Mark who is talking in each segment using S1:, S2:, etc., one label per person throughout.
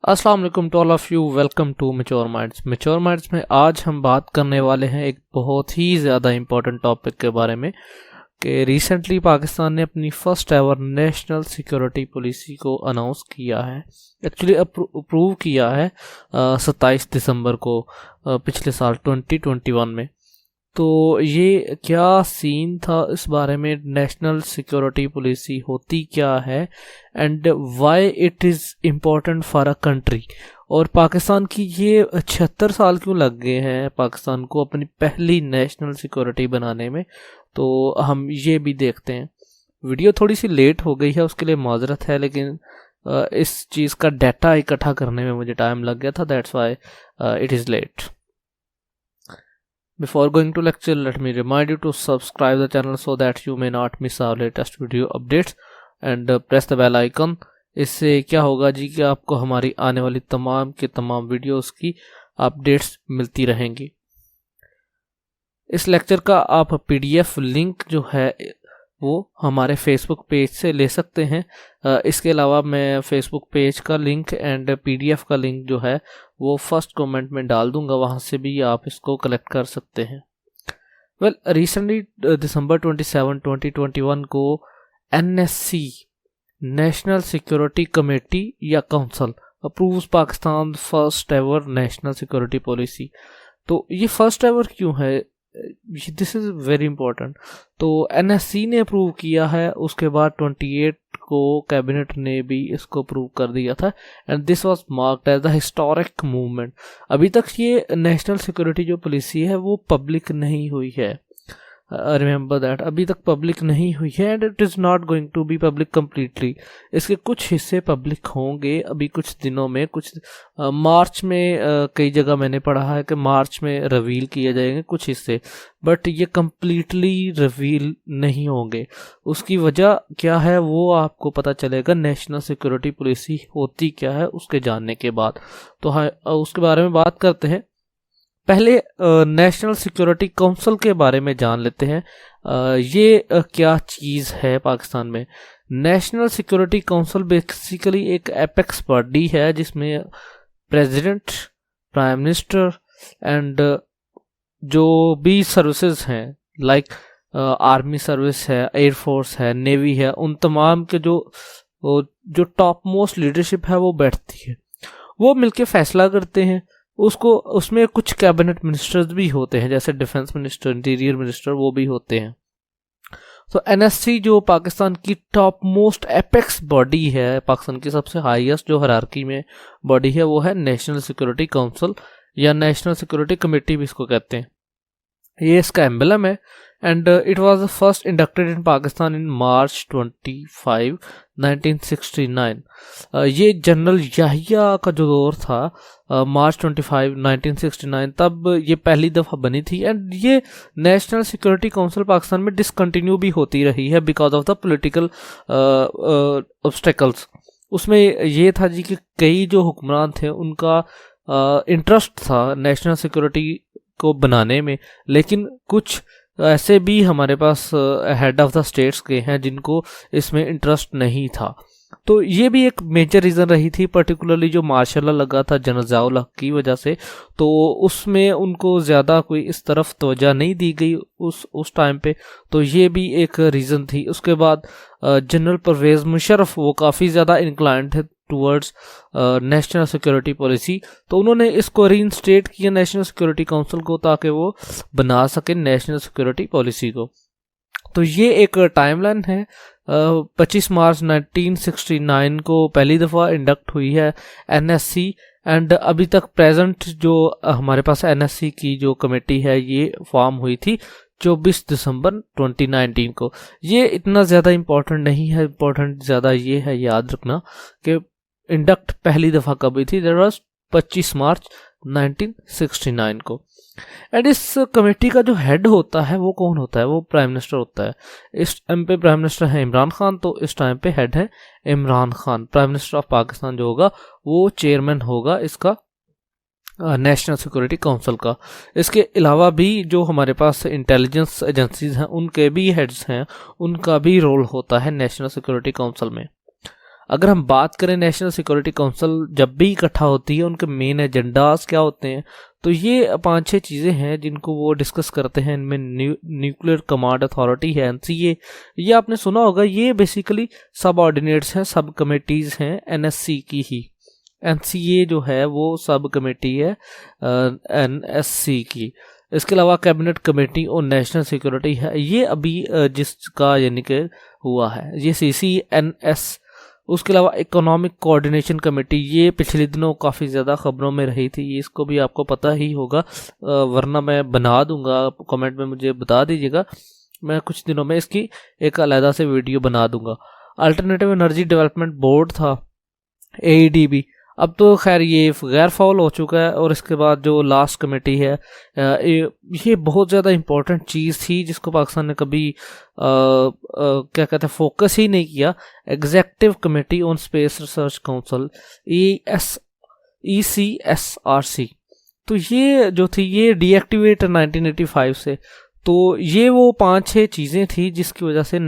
S1: अस्सलाम वालेकुम to all of you. Welcome to Mature Minds. Mature Minds में आज हम बात करने वाले हैं एक बहुत ही ज़्यादा इम्पोर्टेंट टॉपिक के बारे में कि रिसेंटली पाकिस्तान ने अपनी first ever national security policy को अनाउंस किया है, एक्चुअली अप्रूव किया है 27 दिसंबर को पिछले साल 2021 में। तो ये क्या सीन था, इस बारे में नेशनल सिक्योरिटी पॉलिसी होती क्या है and why it is important for a country, और पाकिस्तान की ये 76 साल क्यों लग गए हैं पाकिस्तान को अपनी पहली नेशनल सिक्योरिटी बनाने में। तो हम ये भी देखते हैं। वीडियो थोड़ी सी लेट हो गई है, उसके लिए माजरत है, लेकिन इस चीज़ का डाटा इकट्ठा करने में मुझे टाइम लग गया था, that's why it is late. Before going to lecture, let me remind you to subscribe the channel so that you may not miss our latest video updates and press the bell icon। इससे क्या होगा जी कि आपको हमारी आने वाली तमाम के तमाम वीडियोस की अपडेट्स मिलती रहेंगी। इस लेक्चर का आप पीडीएफ लिंक जो है वो हमारे फेसबुक पेज से ले सकते हैं। इसके अलावा मैं फेसबुक पेज का लिंक एंड पीडीएफ का लिंक जो है वो फर्स्ट कमेंट में डाल दूंगा, वहाँ से भी आप इसको कलेक्ट कर सकते हैं। रिसेंटली दिसंबर 27, 2021 को NSC नेशनल सिक्योरिटी कमेटी या council approves Pakistan first ever national security policy. तो ये फर्स्ट एवर क्यों है, दिस इज़ वेरी इंपॉर्टेंट। तो NSC ने अप्रूव किया है, उसके बाद 28 को कैबिनेट ने भी इसको अप्रूव कर दिया था and this was marked as the historic movement. अभी तक ये नेशनल सिक्योरिटी जो पॉलिसी है वो पब्लिक नहीं हुई है, रिमेंबर दैट, अभी तक पब्लिक नहीं हुई है and it is not going to be public completely. इसके कुछ हिस्से पब्लिक होंगे अभी कुछ दिनों में, कुछ मार्च में कई जगह मैंने पढ़ा है कि मार्च में रिवील किए जाएंगे कुछ हिस्से, बट ये कम्प्लीटली रिवील नहीं होंगे। उसकी वजह क्या है वो आपको पता चलेगा नेशनल सिक्योरिटी पॉलिसी होती क्या है उसके जानने के बाद। तो हाँ, उसके बारे में बात करते हैं। पहले नेशनल सिक्योरिटी काउंसिल के बारे में जान लेते हैं। ये क्या चीज़ है पाकिस्तान में। नेशनल सिक्योरिटी काउंसिल बेसिकली एक एपेक्स बॉडी है जिसमें प्रेसिडेंट, प्राइम मिनिस्टर एंड जो भी सर्विसेज हैं लाइक आर्मी सर्विस है, एयरफोर्स है, नेवी है, उन तमाम के जो टॉप मोस्ट लीडरशिप है वो बैठती है, वो मिलके फैसला करते हैं। उसमें कुछ कैबिनेट मिनिस्टर्स भी होते हैं, जैसे डिफेंस मिनिस्टर, इंटीरियर मिनिस्टर, वो भी होते हैं। तो NSC जो पाकिस्तान की टॉप मोस्ट एपेक्स बॉडी है, पाकिस्तान की सबसे हाईएस्ट जो हायरार्की में बॉडी है वो है नेशनल सिक्योरिटी काउंसिल या नेशनल सिक्योरिटी कमेटी भी इसको कहते हैं। ये इसका एम्बलम है and it was the first inducted in Pakistan in March 25, 1969। ये जनरल याहिया का जो दौर था मार्च 25, 1969, तब ये पहली दफ़ा बनी थी एंड ये नेशनल सिक्योरिटी काउंसिल पाकिस्तान में डिसकंटिन्यू भी होती रही है because of the political obstacles. उसमें ये था जी कि कई जो हुक्मरान थे उनका इंटरेस्ट था नेशनल सिक्योरिटी को बनाने में, लेकिन कुछ ऐसे भी हमारे पास हेड ऑफ द स्टेट्स के हैं जिनको इसमें इंटरेस्ट नहीं था। तो ये भी एक मेजर रीज़न रही थी, पर्टिकुलरली जो मार्शल लॉ लगा था जनरल ज़िया-उल हक की वजह से, तो उसमें उनको ज़्यादा कोई इस तरफ तवज्जो नहीं दी गई उस टाइम पे, तो ये भी एक रीज़न थी। उसके बाद जनरल परवेज़ मुशर्रफ वो काफ़ी ज़्यादा इंक्लाइंड थे टूवर्ड्स नेशनल सिक्योरिटी पॉलिसी, तो उन्होंने इसको रीइंस्टेट किया नेशनल सिक्योरिटी काउंसिल को ताकि वो बना सके नेशनल सिक्योरिटी पॉलिसी को। तो ये एक टाइमलाइन है। 25 मार्च 1969 को पहली दफ़ा इंडक्ट हुई है NSC एंड अभी तक प्रेजेंट जो हमारे पास NSC की जो कमेटी है ये फॉर्म हुई थी 24 दिसंबर 2019 को। ये इतना ज़्यादा इम्पोर्टेंट नहीं है, इम्पोर्टेंट ज़्यादा ये है याद रखना कि इंडक्ट पहली दफ़ा कब हुई थी, दैट वाज 25 मार्च 1969 को। एंड इस कमेटी का जो हेड होता है वो कौन होता है, वो प्राइम मिनिस्टर होता है। इस टाइम पे प्राइम मिनिस्टर है इमरान खान, तो इस टाइम पे हेड है Imran Khan. Prime minister of Pakistan जो होगा वो चेयरमैन होगा इसका नेशनल सिक्योरिटी काउंसिल का। इसके अलावा भी जो हमारे पास इंटेलिजेंस एजेंसीज हैं उनके भी हेड्स हैं, उनका भी रोल होता है नेशनल सिक्योरिटी काउंसिल में। अगर हम बात करें नेशनल सिक्योरिटी काउंसिल जब भी इकट्ठा होती है, उनके मेन एजेंडास क्या होते हैं, तो ये 5-6 चीज़ें हैं जिनको वो डिस्कस करते हैं। इनमें न्यूक्लियर कमांड अथॉरिटी है, NCA, ये आपने सुना होगा। ये बेसिकली सब ऑर्डिनेट्स हैं, सब कमेटीज़ हैं NSC की ही। NCA जो है वो सब कमेटी है NSC की। इसके अलावा कैबिनेट कमेटी और नेशनल सिक्योरिटी है, ये अभी जिसका यानी कि हुआ है, ये CCNS। उसके अलावा इकोनॉमिक कोऑर्डिनेशन कमेटी, ये पिछले दिनों काफ़ी ज़्यादा ख़बरों में रही थी, इसको भी आपको पता ही होगा, वरना मैं बना दूंगा, कमेंट में मुझे बता दीजिएगा, मैं कुछ दिनों में इसकी एक अलग से वीडियो बना दूंगा। अल्टरनेटिव एनर्जी डेवलपमेंट बोर्ड था, AEDB, अब तो खैर ये गैर फाउल हो चुका है। और इसके बाद जो लास्ट कमेटी है, ये बहुत ज़्यादा इम्पोर्टेंट चीज़ थी जिसको पाकिस्तान ने कभी क्या कहते हैं फोकस ही नहीं किया, executive committee on space research council, ECSRC। तो ये जो थी ये डीएक्टिवेट 1985 से। तो ये वो 5-6 चीज़ें थी जिसकी वजह से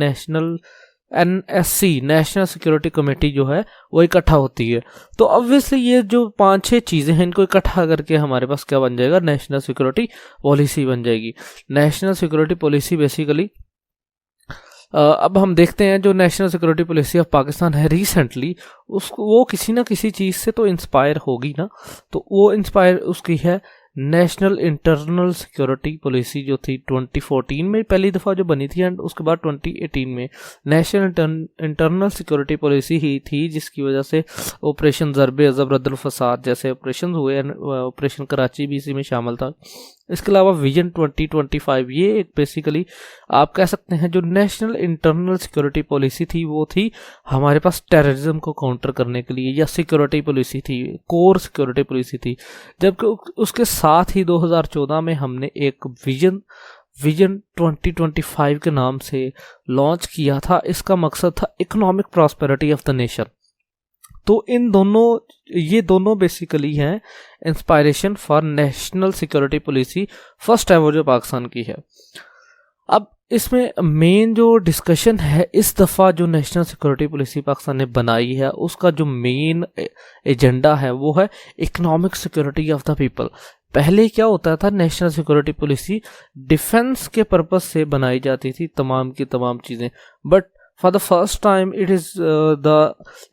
S1: NSC नेशनल सिक्योरिटी कमेटी जो है वो इकट्ठा होती है। तो ऑब्वियसली ये जो 5-6 चीज़ें हैं इनको इकट्ठा करके हमारे पास क्या बन जाएगा, नेशनल सिक्योरिटी पॉलिसी बन जाएगी। नेशनल सिक्योरिटी पॉलिसी बेसिकली अब हम देखते हैं जो national security policy of Pakistan है रिसेंटली, उसको वो किसी ना किसी चीज़ से तो इंस्पायर होगी ना। तो वो इंस्पायर उसकी है नेशनल इंटरनल सिक्योरिटी पॉलिसी जो थी 2014 में पहली दफ़ा जो बनी थी, एंड उसके बाद 2018 में नेशनल इंटरनल सिक्योरिटी पॉलिसी ही थी जिसकी वजह से ऑपरेशन ज़रबे अज़ब रद्दुल फसाद जैसे ऑपरेशन हुए, ऑपरेशन कराची भी इसी में शामिल था। इसके अलावा विजन 2025, ये एक बेसिकली आप कह सकते हैं जो नेशनल इंटरनल सिक्योरिटी पॉलिसी थी वो थी हमारे पास टेररिज्म को काउंटर करने के लिए, या सिक्योरिटी पॉलिसी थी, कोर सिक्योरिटी पॉलिसी थी। जबकि उसके साथ ही 2014 में हमने एक विजन 2025 के नाम से लॉन्च किया था। इसका मकसद था economic prosperity of the nation. तो ये दोनों बेसिकली हैं inspiration for national security policy first ever जो पाकिस्तान की है। अब इसमें मेन जो डिस्कशन है इस दफ़ा जो नेशनल सिक्योरिटी पॉलिसी पाकिस्तान ने बनाई है उसका जो मेन एजेंडा है वो है economic security of the people. पहले क्या होता था, नेशनल सिक्योरिटी पॉलिसी डिफेंस के पर्पस से बनाई जाती थी तमाम की तमाम चीज़ें, but for the first time it is the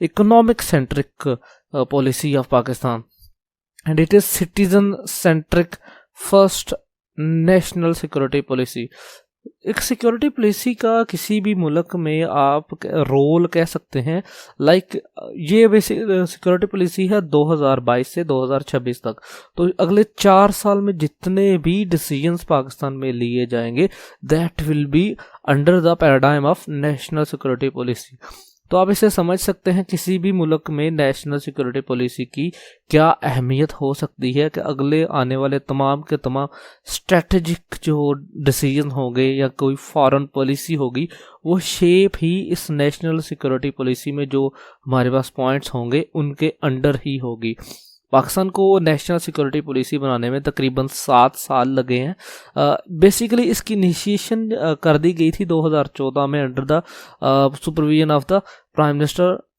S1: economic centric policy of Pakistan, and it is citizen centric first national security policy। एक सिक्योरिटी पॉलिसी का किसी भी मुल्क में आप रोल कह सकते हैं, लाइक ये बेसिक सिक्योरिटी पॉलिसी है 2022 से 2026 तक। तो अगले 4 साल में जितने भी डिसीजंस पाकिस्तान में लिए जाएंगे that will be under the paradigm of national security policy. तो आप इसे समझ सकते हैं किसी भी मुल्क में नेशनल सिक्योरिटी पॉलिसी की क्या अहमियत हो सकती है कि अगले आने वाले तमाम के तमाम स्ट्रेटजिक जो डिसीजन होंगे या कोई फॉरेन पॉलिसी होगी वो शेप ही इस नेशनल सिक्योरिटी पॉलिसी में जो हमारे पास पॉइंट्स होंगे उनके अंडर ही होगी। पाकिस्तान को नेशनल सिक्योरिटी पॉलिसी बनाने में तकरीबन 7 साल लगे हैं। बेसिकली इसकी इनिशिएशन कर दी गई थी 2014 में under the supervision of the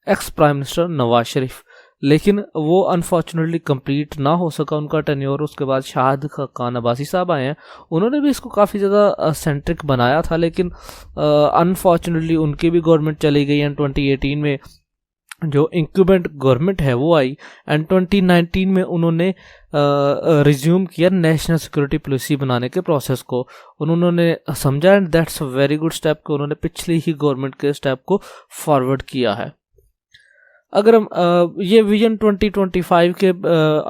S1: ex prime minister Nawaz Sharif, लेकिन वो अनफॉर्चुनेटली कंप्लीट ना हो सका उनका टेन्योर। उसके बाद शाहिद खान अब्बासी साहब आए हैं, उन्होंने भी इसको काफ़ी ज़्यादा सेंट्रिक बनाया था, लेकिन अनफॉर्चुनेटली उनकी भी गवर्नमेंट चली गई एंड 2018 में जो इंक्यूबेंट गवर्नमेंट है वो आई, एंड 2019 में उन्होंने रिज्यूम किया नेशनल सिक्योरिटी पॉलिसी बनाने के प्रोसेस को। उन्होंने समझा and that's a very good step कि उन्होंने पिछली ही गवर्नमेंट के स्टेप को फॉरवर्ड किया है। अगर हम ये विजन 2025 के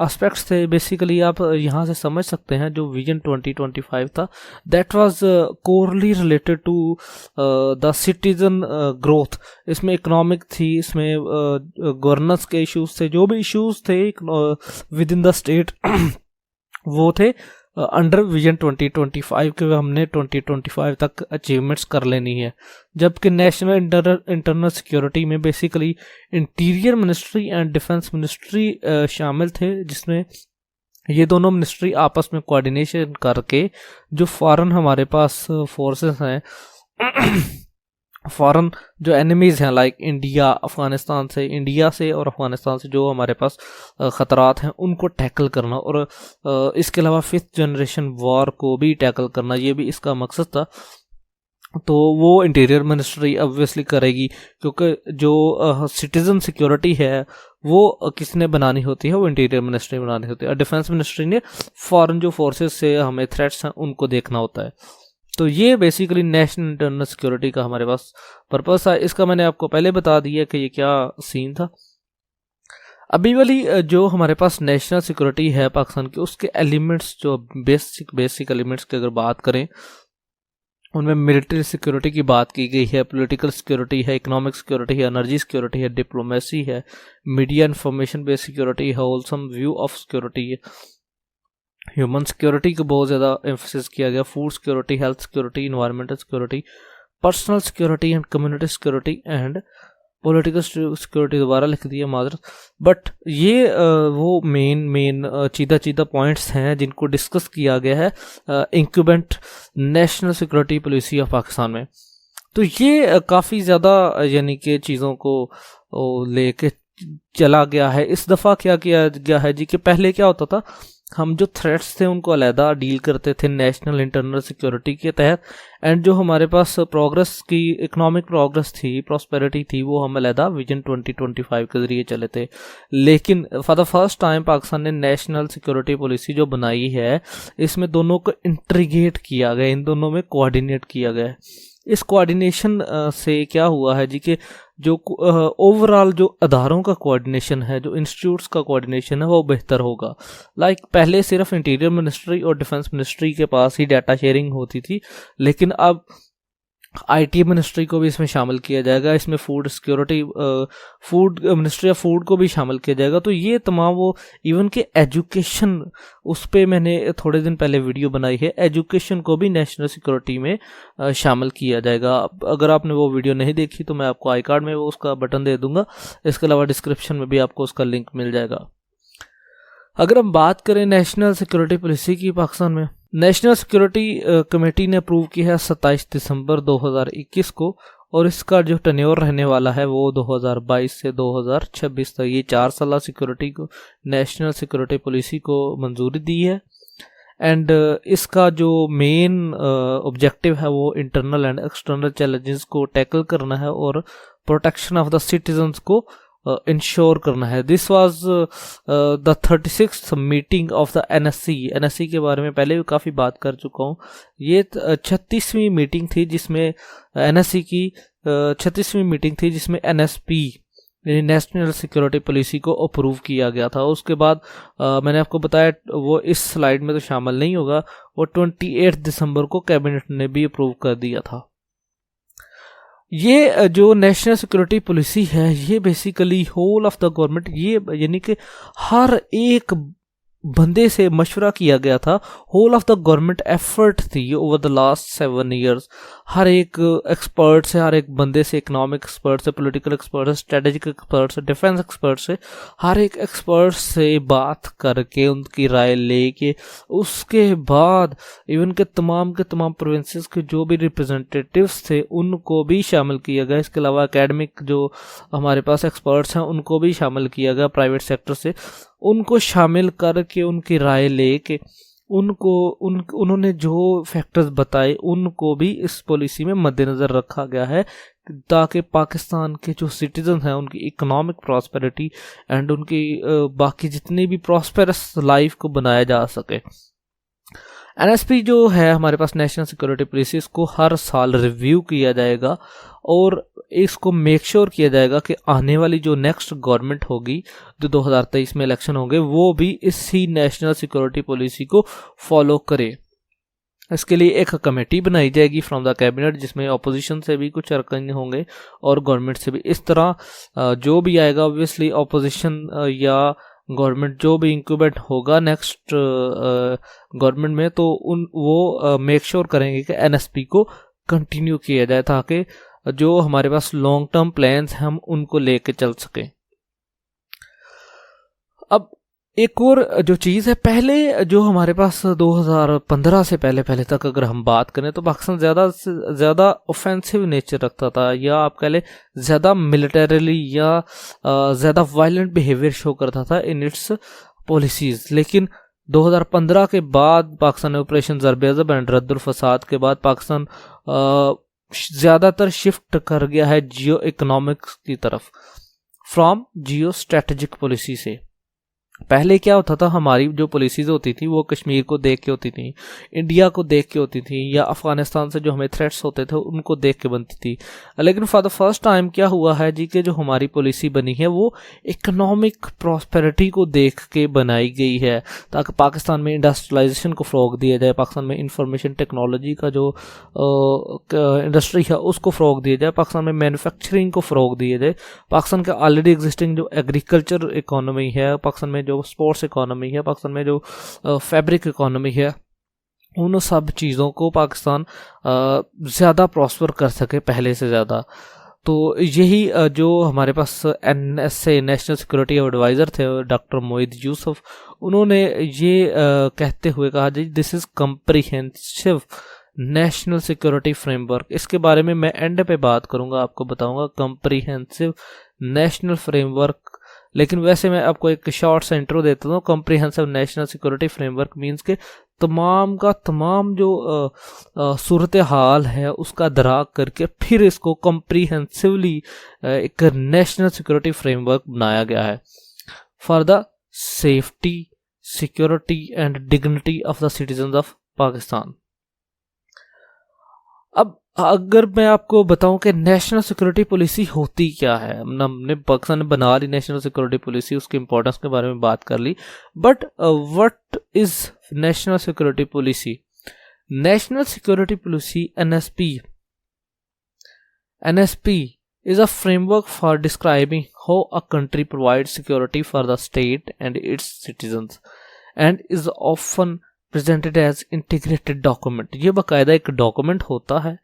S1: एस्पेक्ट्स थे, बेसिकली आप यहाँ से समझ सकते हैं जो विजन 2025 था that was corely related to the citizen growth. इसमें इकोनॉमिक थी, इसमें गवर्नेंस के इश्यूज थे, जो भी इश्यूज थे विद इन द स्टेट वो थे अंडर विजन 2025 के हमने 2025 तक अचीवमेंट्स कर लेनी है। जबकि नेशनल इंटरनल सिक्योरिटी में basically interior ministry and defence ministry शामिल थे, जिसमें ये दोनों मिनिस्ट्री आपस में कोऑर्डिनेशन करके जो फॉरेन हमारे पास फोर्सेस हैं फॉरेन जो एनिमीज़ हैं लाइक इंडिया से और अफ़गानिस्तान से जो हमारे पास ख़तरात हैं उनको टैकल करना, और इसके अलावा 5th जनरेशन वॉर को भी टैकल करना, ये भी इसका मकसद था। तो वो इंटीरियर मिनिस्ट्री ऑब्वियसली करेगी, क्योंकि जो सिटीज़न सिक्योरिटी है वो किसने बनानी होती है, वो इंटीरियर मिनिस्ट्री बनानी होती है, और डिफेंस मिनिस्ट्री ने फॉरेन जो फोर्सेस से हमें थ्रेट्स हैं उनको देखना होता है। तो ये बेसिकली नेशनल इंटरनल सिक्योरिटी का हमारे पास पर्पस है। इसका मैंने आपको पहले बता दिया कि ये क्या सीन था। अभी वाली जो हमारे पास नेशनल सिक्योरिटी है पाकिस्तान की, उसके एलिमेंट्स जो बेसिक एलिमेंट्स की अगर बात करें, उनमें मिलिट्री सिक्योरिटी की बात की गई है, पॉलिटिकल सिक्योरिटी है, इकोनॉमिक सिक्योरिटी है, एनर्जी सिक्योरिटी है, डिप्लोमेसी है, मीडिया इंफॉर्मेशन बेस्ड सिक्योरिटी है, होलसम व्यू ऑफ सिक्योरिटी है, ह्यूमन सिक्योरिटी को बहुत ज़्यादा एम्फोसिस किया गया, food security, health security, environmental security, personal security and community security and political security दोबारा लिख दिया माजरत। बट ये वो मेन चीदा पॉइंट्स हैं जिनको डिस्कस किया गया है incumbent national security policy of Pakistan में। तो ये काफ़ी ज़्यादा यानी कि चीज़ों को लेके चला गया है। इस दफ़ा क्या किया गया है जी कि पहले क्या होता था, हम जो थ्रेट्स थे उनको अलहदा डील करते थे नेशनल इंटरनल सिक्योरिटी के तहत, एंड जो हमारे पास प्रोग्रेस की इकोनॉमिक प्रोग्रेस थी, प्रॉस्पेरिटी थी, वो हम अलहदा विजन 2025 के ज़रिए चले थे। लेकिन for the first time Pakistan ने नेशनल सिक्योरिटी पॉलिसी जो बनाई है, इसमें दोनों को इंटीग्रेट किया गया, इन दोनों में कोऑर्डिनेट किया गया है। इस कोऑर्डिनेशन से क्या हुआ है जी कि जो ओवरऑल जो अदारों का कोऑर्डिनेशन है, जो इंस्टीट्यूट्स का कोऑर्डिनेशन है, वो बेहतर होगा। लाइक पहले सिर्फ इंटीरियर मिनिस्ट्री और डिफेंस मिनिस्ट्री के पास ही डाटा शेयरिंग होती थी, लेकिन अब आईटी मिनिस्ट्री को भी इसमें शामिल किया जाएगा, इसमें food security food ministry of food को भी शामिल किया जाएगा। तो ये तमाम वो इवन के एजुकेशन, उस पर मैंने थोड़े दिन पहले वीडियो बनाई है, एजुकेशन को भी नेशनल सिक्योरिटी में शामिल किया जाएगा। अगर आपने वो वीडियो नहीं देखी तो मैं आपको आई कार्ड में वो उसका बटन दे दूंगा, इसके अलावा डिस्क्रिप्शन में भी आपको उसका लिंक मिल जाएगा। अगर हम बात करें नेशनल सिक्योरिटी पॉलिसी की पाकिस्तान में, नेशनल सिक्योरिटी कमेटी ने अप्रूव की है 27 दिसंबर 2021 को, और इसका जो टेन्योर रहने वाला है वो 2022 से 2026 तक, ये 4 साल सिक्योरिटी को नेशनल सिक्योरिटी पॉलिसी को मंजूरी दी है। एंड इसका जो मेन ऑब्जेक्टिव है वो इंटरनल एंड एक्सटर्नल चैलेंजेस को टैकल करना है और प्रोटेक्शन ऑफ द सिटीजन्स को इंश्योर करना है। This was the 36th meeting of the NSC के बारे में पहले भी काफ़ी बात कर चुका हूँ। ये 36वीं मीटिंग थी जिसमें एनएससी की 36वीं मीटिंग थी जिसमें एनएसपी नेशनल सिक्योरिटी पॉलिसी को अप्रूव किया गया था। उसके बाद मैंने आपको बताया वो इस स्लाइड में तो शामिल नहीं होगा, वो 28 दिसंबर को कैबिनेट ने भी अप्रूव कर दिया था। ये जो नेशनल सिक्योरिटी पॉलिसी है ये basically whole of the government, ये यानी कि हर एक बंदे से मशवरा किया गया था, whole of the government effort थी ओवर द लास्ट 7 years। हर एक एक्सपर्ट से, हर एक बंदे से, इकोनॉमिक एक्सपर्ट से, पॉलिटिकल एक्सपर्ट से, स्ट्रेटेजिक एक्सपर्ट से, डिफेंस एक्सपर्ट से, हर एक एक्सपर्ट से बात करके उनकी राय लेके उसके बाद इवन के तमाम प्रोविंसेस के जो भी रिप्रेजेंटेटिव्स थे उनको भी शामिल किया गया। इसके अलावा एकेडमिक जो हमारे पास एक्सपर्ट्स हैं उनको भी शामिल किया गया, प्राइवेट सेक्टर से उनको शामिल करके उनकी राय लेके उन्होंने जो फैक्टर्स बताए उनको भी इस पॉलिसी में मद्देनज़र रखा गया है, ताकि पाकिस्तान के जो सिटीजन हैं उनकी इकोनॉमिक प्रॉस्पेरिटी एंड उनकी बाकी जितनी भी प्रॉस्पेरस लाइफ को बनाया जा सके। एनएसपी जो है हमारे पास नेशनल सिक्योरिटी पॉलिसी, इसको हर साल रिव्यू किया जाएगा और इसको मेक श्योर किया जाएगा कि आने वाली जो नेक्स्ट गवर्नमेंट होगी, जो 2023 में इलेक्शन होंगे, वो भी इसी नेशनल सिक्योरिटी पॉलिसी को फॉलो करे। इसके लिए एक कमेटी बनाई जाएगी फ्रॉम द कैबिनेट, जिसमें अपोजिशन से भी कुछ अरकान होंगे और गवर्नमेंट से भी। इस तरह जो भी आएगा ऑब्वियसली अपोजिशन या गवर्नमेंट जो भी इंक्यूबेट होगा नेक्स्ट गवर्नमेंट में, तो वो मेक श्योर करेंगे कि एनएसपी को कंटिन्यू किया जाए, ताकि जो हमारे पास लॉन्ग टर्म प्लान्स हैं हम उनको लेके चल सकें। अब एक और जो चीज़ है, पहले जो हमारे पास 2015 से पहले तक अगर हम बात करें तो पाकिस्तान ज़्यादा से ज़्यादा ऑफेंसिव नेचर रखता था, या आप कह लें ज़्यादा मिलिटरीली या ज़्यादा वायलेंट बिहेवियर शो करता था इन इट्स पॉलिसीज़। लेकिन 2015 के बाद पाकिस्तान ने ऑपरेशन ज़रब-ए-अज़ब एंड रद्दुल फसाद के बाद पाकिस्तान ज़्यादातर शिफ्ट कर गया है जियो इकोनॉमिक्स की तरफ, फ्रॉम जियो स्ट्रेटेजिक पॉलिसी से। पहले क्या होता था, हमारी जो पॉलिसीज़ होती थी वो कश्मीर को देख के होती थी, इंडिया को देख के होती थी, या अफ़गानिस्तान से जो हमें थ्रेट्स होते थे उनको देख के बनती थी। लेकिन फॉर द फर्स्ट टाइम क्या हुआ है जी कि जो हमारी पॉलिसी बनी है वो इकोनॉमिक प्रॉस्पेरिटी को देख के बनाई गई है, ताकि पाकिस्तान में इंडस्ट्रियलाइजेशन को फ़रोग दिया जाए, पाकिस्तान में इंफॉर्मेशन टेक्नोलॉजी का जो इंडस्ट्री है उसको फ़रोग दिया जाए, पाकिस्तान में मैन्युफैक्चरिंग को फ़रोग दिया जाए, पाकिस्तान का ऑलरेडी एग्जिस्टिंग जो एग्रीकल्चर इकोनॉमी है, पाकिस्तान में जो स्पोर्ट्स इकोनॉमी है, पाकिस्तान में जो फैब्रिक इकोनॉमी है, उन सब चीज़ों को पाकिस्तान ज़्यादा प्रॉस्पर कर सके पहले से ज़्यादा। तो यही जो हमारे पास NSA नेशनल सिक्योरिटी एडवाइज़र थे डॉक्टर मोहित यूसुफ, उन्होंने ये कहते हुए कहा जी this is comprehensive national security framework. इसके बारे में मैं एंड पे बात करूँगा, आपको बताऊँगा कम्प्रीहेंसिव नेशनल फ्रेमवर्क। लेकिन वैसे मैं आपको एक शॉर्ट सा इंट्रो देता हूँ। Comprehensive national security framework means के तमाम का तमाम जो सूरत हाल है उसका दराक करके फिर इसको कॉम्प्रिहेंसिवली एक नेशनल सिक्योरिटी फ्रेमवर्क बनाया गया है for the safety, security and dignity of the citizen of Pakistan. अब अगर मैं आपको बताऊं कि नेशनल सिक्योरिटी पॉलिसी होती क्या है, हमने पाकिस्तान ने बना ली नेशनल सिक्योरिटी पॉलिसी, उसके इंपॉर्टेंस के बारे में बात कर ली, but what is national security policy? National security policy NSP is a framework for describing how a country provides security for the state and its citizens and is often presented as integrated document. ये बाकायदा एक document होता है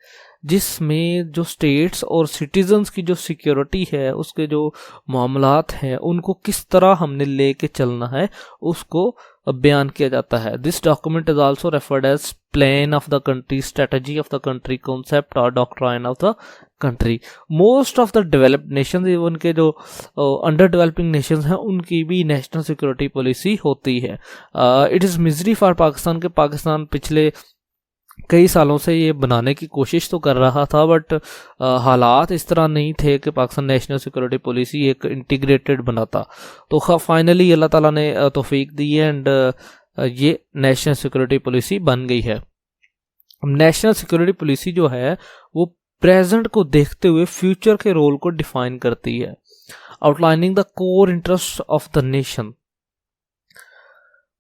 S1: जिसमें जो states और citizens की जो सिक्योरिटी है, उसके जो मामलात हैं, उनको किस तरह हमने लेके चलना है उसको बयान किया जाता है। This document is also referred as plan of the country, strategy of the country, concept और doctrine of the country. Most of the developed nations, even के जो अंडर डेवलपिंग नेशंस हैं, उनकी भी नेशनल सिक्योरिटी पॉलिसी होती है। It is misery for Pakistan के पाकिस्तान पिछले कई सालों से ये बनाने की कोशिश तो कर रहा था, बट हालात इस तरह नहीं थे कि पाकिस्तान नेशनल सिक्योरिटी पॉलिसी एक इंटीग्रेटेड बनाता। तो फाइनली अल्लाह ताला ने तौफीक दी है एंड ये नेशनल सिक्योरिटी पॉलिसी बन गई है। नेशनल सिक्योरिटी पॉलिसी जो है वो प्रेजेंट को देखते हुए फ्यूचर के रोल को डिफाइन करती है, outlining the core interest of the nation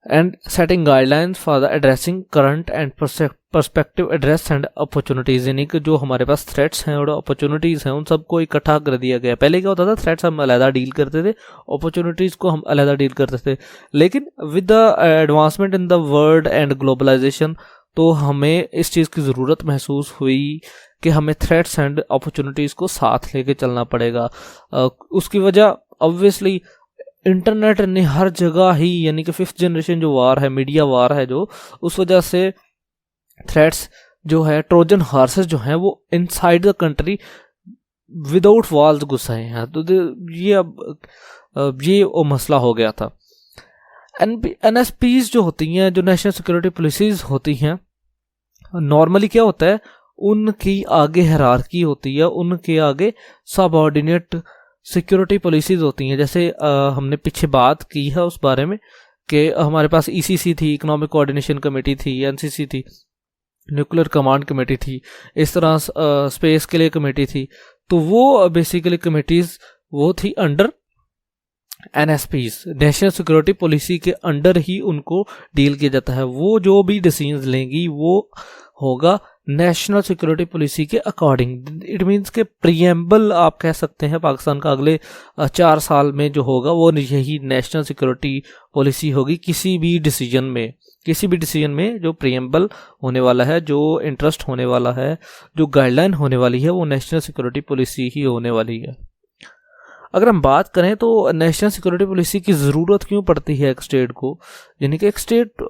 S1: and setting guidelines for the addressing current and perspective address and opportunities. यानी कि जो हमारे पास थ्रेट्स हैं और अपॉर्चुनिटीज़ हैं उन सबको इकट्ठा कर दिया गया। पहले क्या होता था, थ्रेट्स हम अलहदा डील करते थे, अपॉर्चुनिटीज़ को हम अलहदा डील करते थे। लेकिन with the advancement in the world and globalisation तो हमें इस चीज़ की ज़रूरत महसूस हुई कि हमें थ्रेट्स एंड अपॉर्चुनिटीज़ को साथ लेके चलना पड़ेगा। उसकी वजह ऑब्वियसली इंटरनेट ने हर जगह ही, यानी कि 5th जनरेशन जो वार है, मीडिया वार है, जो उस वजह से थ्रेट्स जो है, ट्रोजन हॉर्सेस जो हैं, वो inside the country without walls घुस आए हैं। तो ये अब ये वो मसला हो गया था। NSPs जो होती हैं, जो नेशनल सिक्योरिटी पॉलिसीज होती हैं, नॉर्मली क्या होता है, उनकी आगे हायरार्की होती है, उनके आगे सबऑर्डिनेट सिक्योरिटी पॉलिसीज होती हैं। जैसे हमने पीछे बात की है उस बारे में कि हमारे पास ECC थी, इकोनॉमिक कोऑर्डिनेशन कमेटी थी, NCC थी, न्यूक्लियर कमांड कमेटी थी, इस तरह स्पेस के लिए कमेटी थी। तो वो बेसिकली कमेटीज वो थी under NSPs, national security policy के अंडर ही उनको डील किया जाता है। वो जो भी डिसीजंस लेंगी वो होगा नेशनल सिक्योरिटी पॉलिसी के अकॉर्डिंग। इट मीन्स के प्रीएम्बल आप कह सकते हैं पाकिस्तान का अगले 4 साल में जो होगा वो यही नेशनल सिक्योरिटी पॉलिसी होगी। किसी भी डिसीजन में जो प्रीएम्बल होने वाला है, जो इंटरेस्ट होने वाला है, जो गाइडलाइन होने वाली है, वो नेशनल सिक्योरिटी पॉलिसी ही होने वाली है। अगर हम बात करें तो नेशनल सिक्योरिटी पॉलिसी की ज़रूरत क्यों पड़ती है एक स्टेट को, यानी कि एक स्टेट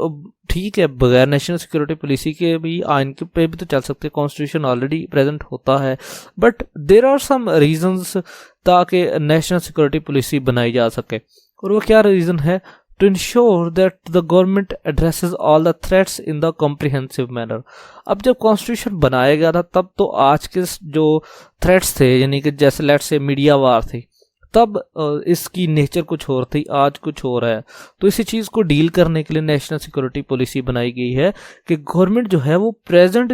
S1: ठीक है बगैर नेशनल सिक्योरिटी पॉलिसी के भी आइन के पे भी तो चल सकते हैं, कॉन्स्टिट्यूशन ऑलरेडी प्रेजेंट होता है, but there are some reasons ताकि नेशनल सिक्योरिटी पॉलिसी बनाई जा सके। और वो क्या रीज़न है? to ensure that the government addresses all the threats in the comprehensive manner। अब जब कॉन्स्टिट्यूशन बनाया गया था तब तो आज के जो थ्रेट्स थे, यानी कि जैसे लेट्स से मीडिया वार थी, तब इसकी नेचर कुछ और थी, आज कुछ और है। तो इसी चीज़ को डील करने के लिए नेशनल सिक्योरिटी पॉलिसी बनाई गई है कि गवर्नमेंट जो है वो प्रेजेंट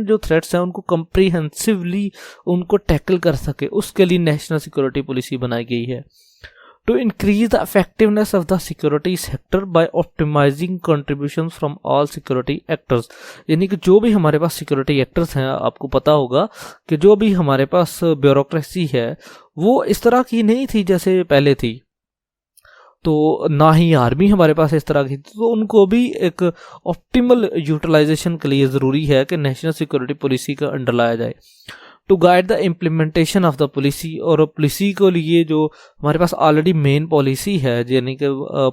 S1: जो थ्रेट्स हैं उनको कम्प्रीहेंसिवली उनको टैकल कर सके, उसके लिए नेशनल सिक्योरिटी पॉलिसी बनाई गई है। To increase the effectiveness of the security sector by optimizing contributions from all security actors, यानी कि जो भी हमारे पास सिक्योरिटी एक्टर्स हैं, आपको पता होगा कि जो भी हमारे पास ब्यूरोक्रेसी है वो इस तरह की नहीं थी जैसे पहले थी, तो ना ही आर्मी हमारे पास इस तरह की, तो उनको भी एक ऑप्टिमल यूटिलाइजेशन के लिए ज़रूरी है कि नेशनल सिक्योरिटी पॉलिसी का अंडर लाया जाए। To guide the implementation of the policy, और पॉलिसी को लिए जो हमारे पास ऑलरेडी मेन पॉलिसी है यानी कि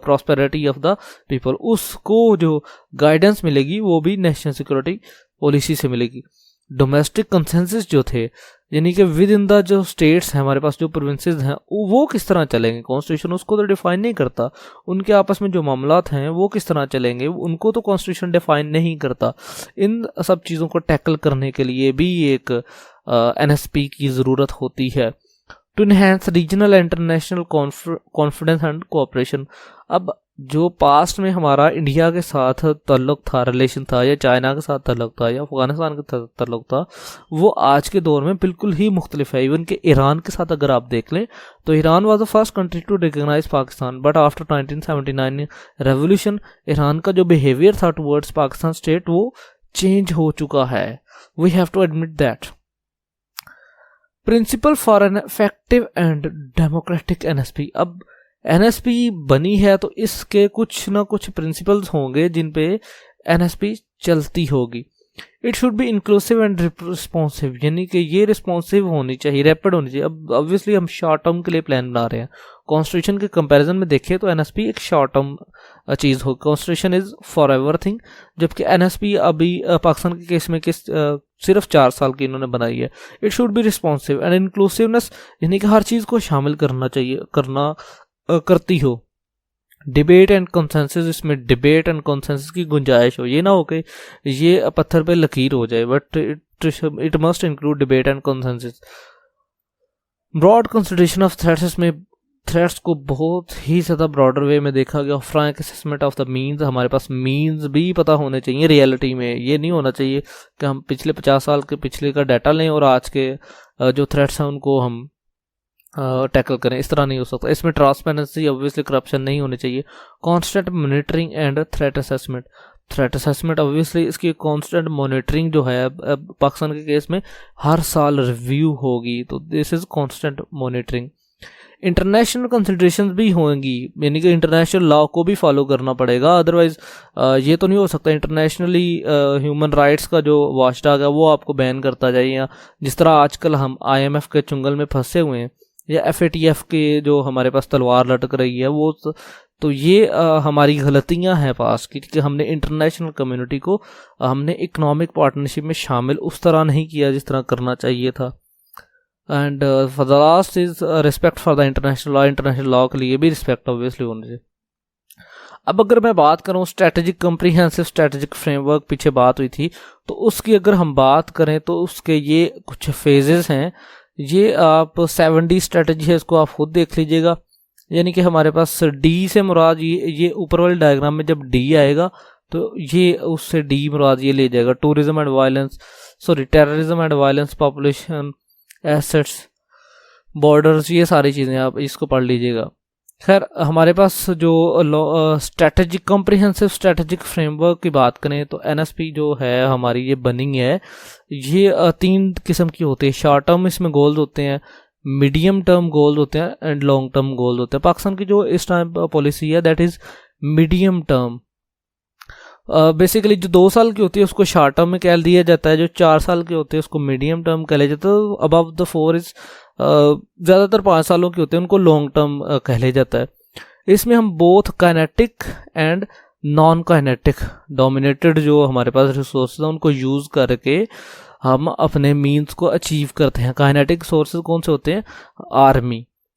S1: प्रॉस्पेरिटी ऑफ द पीपल, उसको जो गाइडेंस मिलेगी वो भी नेशनल सिक्योरिटी पॉलिसी से मिलेगी। डोमेस्टिक कंसेंसस जो थे, यानी कि विद इन द जो स्टेट्स हैं हमारे पास, जो प्रोविंसेस हैं, वो किस तरह चलेंगे, कॉन्स्टिट्यूशन उसको तो डिफाइन नहीं करता, उनके आपस में जो मामलात हैं वो किस तरह चलेंगे उनको तो कॉन्स्टिट्यूशन डिफाइन नहीं करता। इन सब चीज़ों को टैकल करने के लिए भी एक NSP की ज़रूरत होती है। To enhance regional international confidence and cooperation, अब जो पास्ट में हमारा इंडिया के साथ ताल्लुक था, रिलेशन था, या चाइना के साथ ताल्लुक था, या अफगानिस्तान के साथ ताल्लुक था, वो आज के दौर में बिल्कुल ही मुख्तलिफ है। इवन के ईरान के साथ अगर आप देख लें तो Iran was the first country to recognise Pakistan, but after 1979 revolution Iran का जो बिहेवियर था टुवर्ड्स पाकिस्तान स्टेट वो चेंज हो चुका है। We have to admit that. Principle for an effective and democratic NSP, अब NSP बनी है तो इसके कुछ ना कुछ प्रिंसिपल्स होंगे जिन पे NSP चलती होगी। It should be inclusive and responsive, यानी कि ये रिस्पॉन्सिव होनी चाहिए, रैपिड होनी चाहिए। अब ऑब्वियसली हम शॉर्ट टर्म के लिए प्लान बना रहे हैं, कॉन्स्टिट्यूशन के कंपैरिजन में देखें तो NSP एक शॉर्ट टर्म चीज़ हो, constitution is for ever thing, जबकि NSP अभी पाकिस्तान के केस में सिर्फ 4 साल की इन्होंने बनाई है। It should be responsive and inclusiveness, यानी कि हर चीज़ को शामिल करना चाहिए, करती हो। डिबेट एंड कंसेंसस, इसमें डिबेट एंड कंसेंसस की गुंजाइश हो, ये ना हो कि ये पत्थर पे लकीर हो जाए, but it must include debate and consensus. Broad consideration of threats, इसमें थ्रेट्स को बहुत ही ज़्यादा ब्रॉडर वे में देखा गया। Frank assessment of the means, हमारे पास मीन्स भी पता होने चाहिए रियलिटी में, ये नहीं होना चाहिए कि हम पिछले 50 साल के पिछले का डाटा लें और आज के जो थ्रेट्स हैं उनको हम टैकल करें, इस तरह नहीं हो सकता। इसमें ट्रांसपेरेंसी, ऑब्वियसली करप्शन नहीं होनी चाहिए। Constant monitoring and threat assessment obviously इसकी कांस्टेंट मॉनिटरिंग जो है पाकिस्तान के केस में हर साल रिव्यू होगी, तो this is constant monitoring. International consideration भी होंगी, यानी कि इंटरनेशनल लॉ को भी फॉलो करना पड़ेगा, अदरवाइज ये तो नहीं हो सकता इंटरनेशनली ह्यूमन राइट्स का जो वॉचडॉग है वो आपको बैन करता जाए, या जिस तरह आजकल हम IMF के चुंगल में फंसे हुए हैं, या FATF के जो हमारे पास तलवार लटक रही है वो, तो ये हमारी गलतियां हैं पास की कि हमने इंटरनेशनल कम्युनिटी को हमने इकोनॉमिक पार्टनरशिप में शामिल उस तरह नहीं किया जिस तरह करना चाहिए था। And for the last is respect for the international law के लिए भी रिस्पेक्ट ऑब्वियसली होनी चाहिए। अब अगर मैं बात करूं स्ट्रेटेजिक कम्प्रीहेंसिव स्ट्रेटेजिक फ्रेमवर्क, पीछे बात हुई थी, तो उसकी अगर हम बात करें तो उसके ये कुछ फेजेस हैं। ये आप 7D स्ट्रेटजी है, इसको आप खुद देख लीजिएगा। यानी कि हमारे पास D से मुराद ये ऊपर वाले डायग्राम में जब D आएगा तो ये उससे D मुराद ये ले जाएगा, terrorism and violence, population, assets, borders, ये सारी चीज़ें आप इसको पढ़ लीजिएगा। खैर हमारे पास जो स्ट्रेटेजिक कॉम्प्रिहेंसिव स्ट्रेटेजिक फ्रेमवर्क की बात करें तो NSP जो है हमारी ये बनी है, ये 3 किस्म की होती है। शॉर्ट टर्म इसमें गोल्स होते हैं, मीडियम टर्म गोल्स होते हैं एंड लॉन्ग टर्म गोल्स होते हैं। पाकिस्तान की जो इस टाइम पॉलिसी है that is medium term. Basically जो 2 साल की होती है उसको शॉर्ट टर्म में कह दिया जाता है, जो 4 साल की होती है उसको मीडियम टर्म कह लिया जाता है। अबव द 4 इज ज़्यादातर 5 सालों के होते हैं, उनको लॉन्ग टर्म कह लिया जाता है। इसमें हम both kinetic and non kinetic dominated जो हमारे पास रिसोर्स हैं उनको यूज़ करके हम अपने मीन्स को अचीव करते हैं। काइनेटिक सोर्सेज कौन से होते हैं?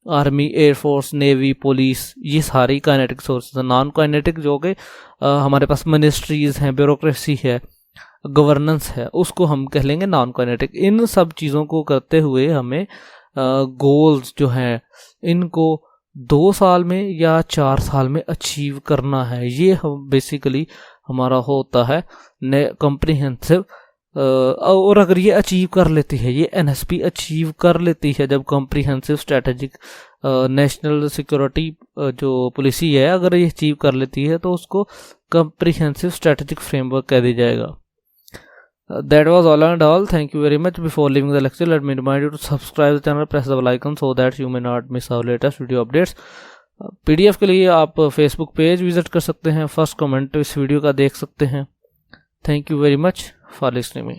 S1: आर्मी, एयरफोर्स, नेवी, पुलिस, ये सारी काइनेटिक सोर्सेज हैं। नॉन काइनेटिक जो कि हमारे पास मिनिस्ट्रीज़ हैं, ब्यूरोक्रेसी है, गवर्नेंस है, उसको हम कह लेंगे नॉन काइनेटिक। इन सब चीज़ों को करते हुए हमें गोल्स जो हैं इनको 2 साल में या 4 साल में अचीव करना है। ये हम बेसिकली हमारा होता है कॉम्प्रिहेंसिव। और अगर ये अचीव कर लेती है, ये NSP अचीव कर लेती है, जब कॉम्प्रिहेंसिव स्ट्रेटेजिक नेशनल सिक्योरिटी जो पॉलिसी है अगर ये अचीव कर लेती है तो उसको कॉम्प्रिहेंसिव स्ट्रेटेजिक फ्रेमवर्क कह दिया जाएगा। That was all and all. Thank you very much. Before leaving the lecture, let me remind you to subscribe the channel, press the bell icon so that you may not miss our latest video updates. PDF के लिए आप Facebook page visit कर सकते हैं, first comment इस video का देख सकते हैं। Thank you very much for listening me.